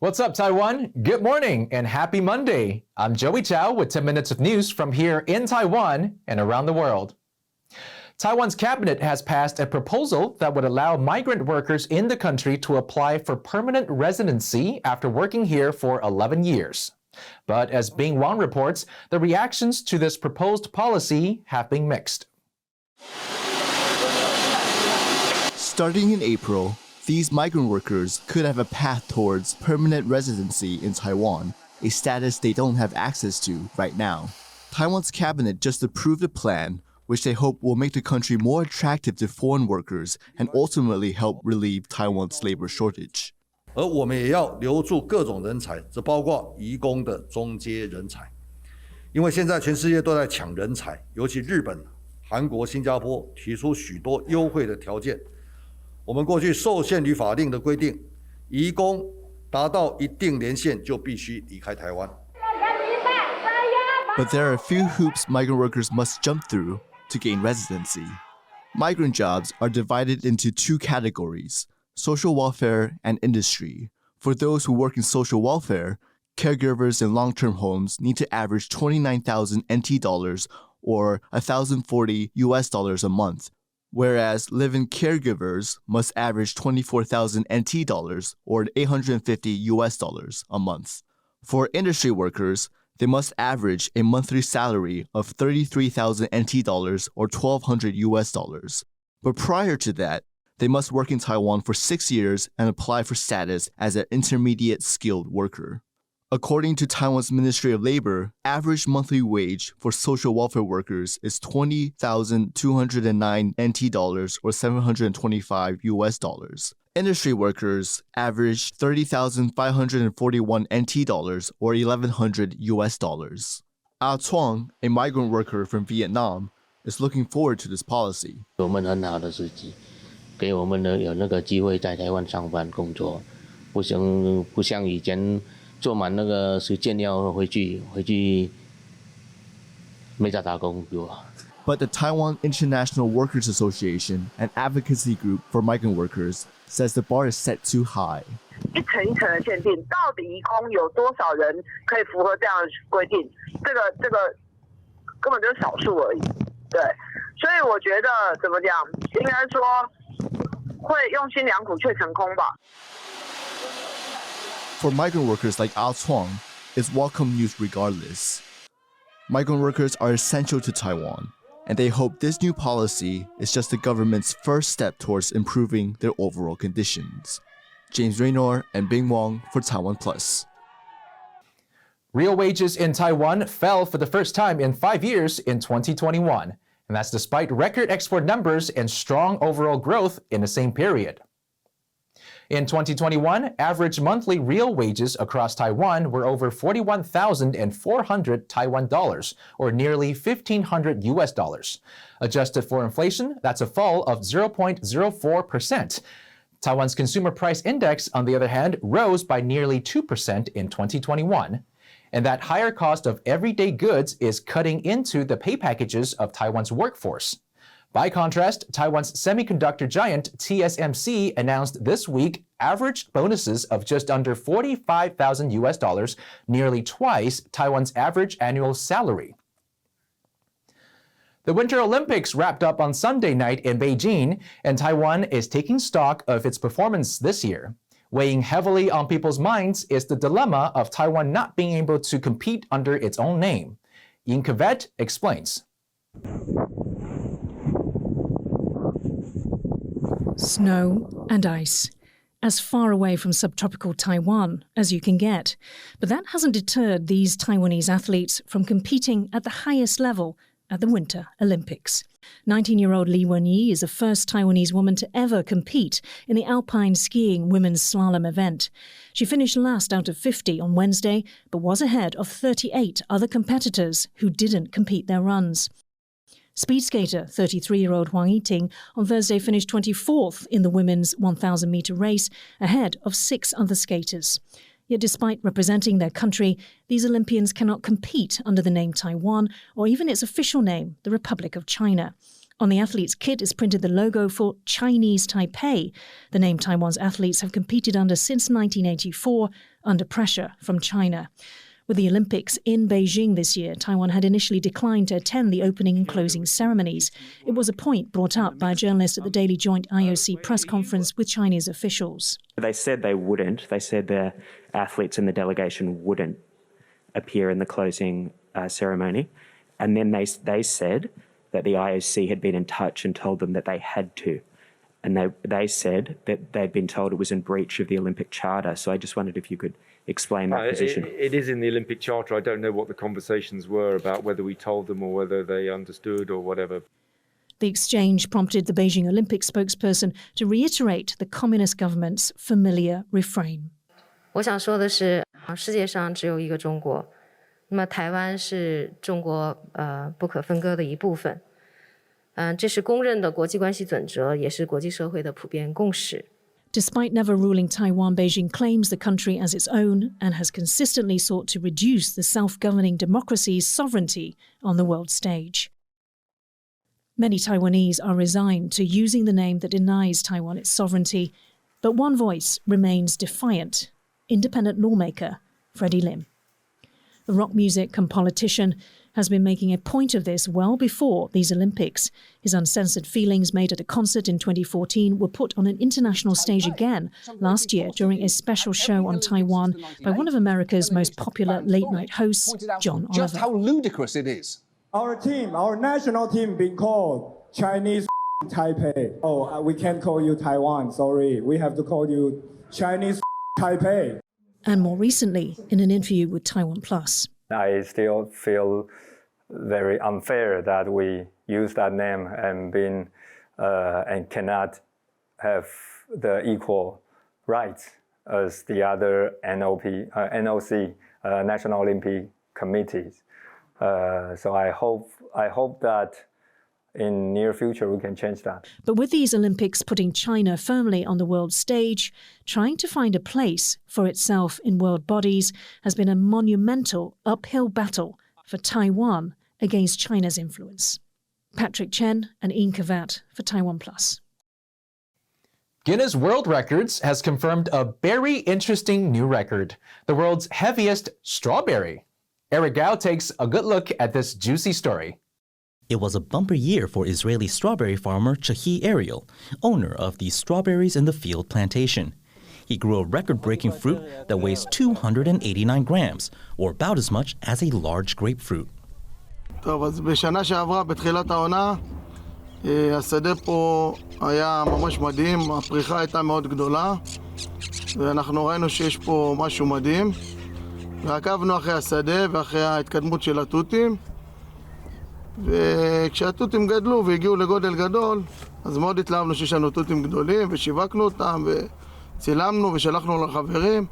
What's up, Taiwan? Good morning and happy Monday. I'm Joey Chou with 10 minutes of news from here in Taiwan and around the world. Taiwan's cabinet has passed a proposal that would allow migrant workers in the country to apply for permanent residency after working here for 11 years. But as Bing Wang reports, the reactions to this proposed policy have been mixed. Starting in April, these migrant workers could have a path towards permanent residency in Taiwan, a status they don't have access to right now. Taiwan's cabinet just approved a plan which they hope will make the country more attractive to foreign workers and ultimately help relieve Taiwan's labor shortage. 而我们也要留住各种人才，这包括移工的中阶人才。因为现在全世界都在抢人才，尤其日本、韩国、新加坡提出许多优惠的条件。我们过去受限于法令的规定，移工达到一定年限就必须离开台湾。But there are a few hoops migrant workers must jump through to gain residency. Migrant jobs are divided into two categories: social welfare and industry. For those who work in social welfare, caregivers in long-term homes need to average 29,000 NT dollars or $1,040 a month, whereas live-in caregivers must average 24,000 NT dollars or $850 a month. For industry workers, they must average a monthly salary of 33,000 NT dollars or $1,200. But prior to that, they must work in Taiwan for 6 years and apply for status as an intermediate skilled worker. According to Taiwan's Ministry of Labor, average monthly wage for social welfare workers is 20,209 NT dollars or $725. Industry workers average 30,541 NT dollars or $1,100. Chuang, a migrant worker from Vietnam, is looking forward to this policy. 我们很好的时机，给我们有那个机会在台湾上班工作，不像以前做满那个时间要回去没在打工给我。But the Taiwan International Workers Association, an advocacy group for migrant workers, says the bar is set too high. 一层一层的限定，到底移工有多少人可以符合这样的规定？这个根本就是少数而已。对，所以我觉得怎么讲，应该说会用心良苦却成功吧。For migrant workers like Chuang, it's welcome news regardless. Migrant workers are essential to Taiwan, and they hope this new policy is just the government's first step towards improving their overall conditions. James Raynor and Bing Wang for TaiwanPlus. Real wages in Taiwan fell for the first time in 5 years in 2021, and that's despite record export numbers and strong overall growth in the same period. In 2021, average monthly real wages across Taiwan were over 41,400 Taiwan dollars, or nearly $1,500. Adjusted for inflation, that's a fall of 0.04%. Taiwan's consumer price index, on the other hand, rose by nearly 2% in 2021. And that higher cost of everyday goods is cutting into the pay packages of Taiwan's workforce. By contrast, Taiwan's semiconductor giant TSMC announced this week average bonuses of just under $45,000, nearly twice Taiwan's average annual salary. The Winter Olympics wrapped up on Sunday night in Beijing, and Taiwan is taking stock of its performance this year. Weighing heavily on people's minds is the dilemma of Taiwan not being able to compete under its own name. Yin Kavet explains. Snow and ice. As far away from subtropical Taiwan as you can get. But that hasn't deterred these Taiwanese athletes from competing at the highest level at the Winter Olympics. 19-year-old Li Wenyi is the first Taiwanese woman to ever compete in the alpine skiing women's slalom event. She finished last out of 50 on Wednesday, but was ahead of 38 other competitors who didn't complete their runs. Speed skater 33-year-old Huang Yiting on Thursday finished 24th in the women's 1,000-metre race, ahead of 6 other skaters. Yet despite representing their country, these Olympians cannot compete under the name Taiwan or even its official name, the Republic of China. On the athlete's kit is printed the logo for Chinese Taipei, the name Taiwan's athletes have competed under since 1984, under pressure from China. With the Olympics in Beijing this year, Taiwan had initially declined to attend the opening and closing ceremonies. It was a point brought up by a journalist at the daily joint IOC press conference with Chinese officials. They said they wouldn't. They said their athletes in the delegation wouldn't appear in the closing ceremony. And then they said that the IOC had been in touch and told them that they had to. And they said that they'd been told it was in breach of the Olympic Charter. So I just wondered if you could explain that position. It is in the Olympic Charter. I don't know what the conversations were about, whether we told them or whether they understood or whatever. The exchange prompted the Beijing Olympic spokesperson to reiterate the communist government's familiar refrain. 我想说的是，世界上只有一个中国，那么台湾是中国不可分割的一部分。这是公认的国际关系准则，也是国际社会的普遍共识。 Despite never ruling Taiwan, Beijing claims the country as its own and has consistently sought to reduce the self-governing democracy's sovereignty on the world stage. Many Taiwanese are resigned to using the name that denies Taiwan its sovereignty, but one voice remains defiant: independent lawmaker Freddie Lim. The rock music and politician has been making a point of this well before these Olympics. His uncensored feelings made at a concert in 2014 were put on an international stage again last year during a special show on Taiwan by one of America's most popular late-night hosts, John Oliver. Just how ludicrous it is. Our team, our national team, been called Chinese Taipei. Oh, we can't call you Taiwan, sorry. We have to call you Chinese Taipei. And more recently, in an interview with TaiwanPlus. I still feel very unfair that we use that name and cannot have the equal rights as the other NOC, National Olympic Committees. So I hope that in near future we can change that. But with these Olympics putting China firmly on the world stage, trying to find a place for itself in world bodies has been a monumental uphill battle for Taiwan against China's influence. Patrick Chen and Ian Kavat for TaiwanPlus. Guinness World Records has confirmed a very interesting new record: the world's heaviest strawberry. Eric Gao takes a good look at this juicy story. It was a bumper year for Israeli strawberry farmer Chou Ariel, owner of the Strawberries in the Field plantation. He grew a record-breaking fruit that weighs 289 grams, or about as much as a large grapefruit. טוב, אז בשנה שעברה, בתחילת העונה, השדה פה היה ממש מדהים, הפריחה הייתה מאוד גדולה, ואנחנו ראינו שיש פה משהו מדהים, ועקבנו אחרי השדה ואחרי ההתקדמות של התותים, וכשהתותים גדלו והגיעו לגודל גדול, אז מאוד התלהבנו שיש לנו תותים גדולים, ושיווקנו אותם, וצילמנו ושלחנו לחברים,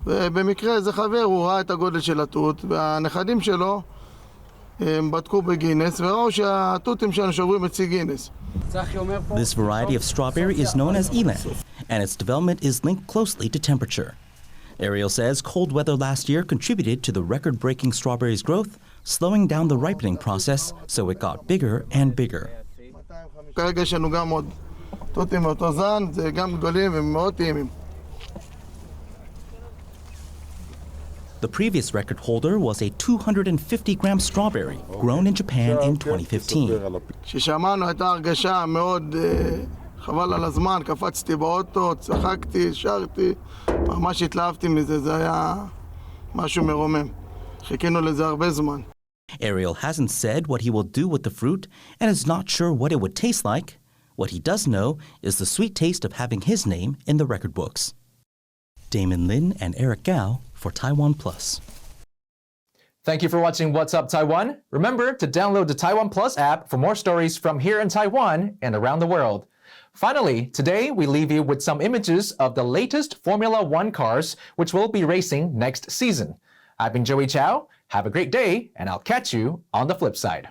ובמקרה איזה חבר, הוא ראה את הגודל של התות, והנכדים שלו, בדקו בגינס וראו שהתותים שלנו שוברים את צי גינס. This variety of strawberry is known as elan, and its development is linked closely to temperature. Ariel says cold weather last year contributed to the record-breaking strawberry's growth, slowing down the ripening process, so it got bigger and bigger. כרגע יש לנו גם עוד תותים מאותו זן, זה גם גדולים ומאוד טעימים. The previous record holder was a 250-gram strawberry grown in Japan in 2015. כששמענו הייתה הרגשה מאוד חבל על הזמן, קפצתי באוטו, צחקתי, שרתי, ממש התלהבתי מזה, זה היה משהו מרומם. חיכינו לזה הרבה זמן. Ariel hasn't said what he will do with the fruit and is not sure what it would taste like. What he does know is the sweet taste of having his name in the record books. Damon Lin and Eric Gao for TaiwanPlus. Thank you for watching What's Up Taiwan. Remember to download the TaiwanPlus app for more stories from here in Taiwan and around the world. Finally, today we leave you with some images of the latest Formula One cars which will be racing next season. I've been Joey Chou. Have a great day, and I'll catch you on the flip side.